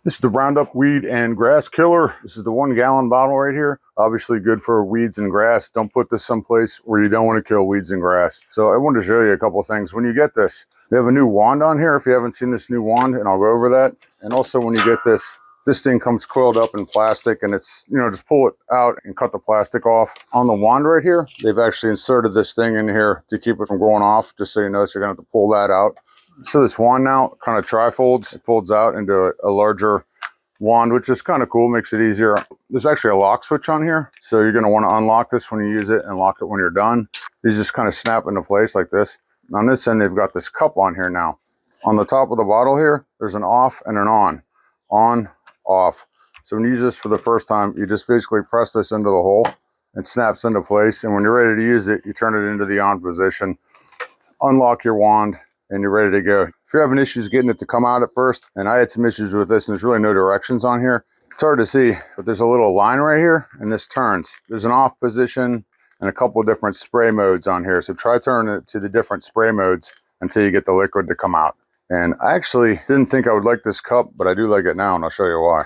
This is the Roundup Weed and Grass Killer. This is the 1 gallon bottle right here. Obviously good for weeds and grass. Don't put this someplace where you don't want to kill weeds and grass. So I wanted to show you a couple of things. When you get this, they have a new wand on here if you haven't seen this new wand, and I'll go over that. And also when you get this thing comes coiled up in plastic, and it's, just pull it out and cut the plastic off. On the wand right here, they've actually inserted this thing in here to keep it from going off, just so you know, so you're gonna have to pull that out. So this wand now kind of tri-folds. It folds out into a larger wand, which is kind of cool, makes it easier. There's actually a lock switch on here, so you're going to want to unlock this when you use it and lock it when you're done. These just kind of snap into place like this. On this end, they've got this cup on here now. On the top of the bottle here, there's an off and an on, off. So when you use this for the first time, you just basically press this into the hole. It snaps into place, and when you're ready to use it, you turn it into the on position, unlock your wand, and you're ready to go. If you're having issues getting it to come out at first, and I had some issues with this, and there's really no directions on here, it's hard to see, but there's a little line right here, and this turns. There's an off position and a couple of different spray modes on here, so try turning it to the different spray modes until you get the liquid to come out. And I actually didn't think I would like this cup, but I do like it now, and I'll show you why.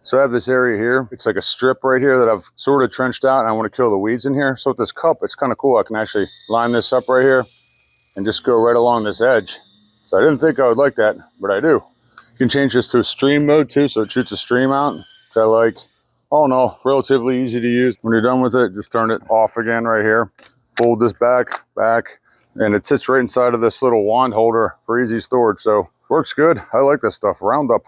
So I have this area here. It's like a strip right here that I've sort of trenched out, and I want to kill the weeds in here. So with this cup, it's kind of cool. I can actually line this up right here and just go right along this edge. So I didn't think I would like that, but I do. You can change this to a stream mode too, so it shoots a stream out, which I like. All in all, relatively easy to use. When you're done with it, just turn it off again right here. Fold this back, and it sits right inside of this little wand holder for easy storage. So works good. I like this stuff. Roundup.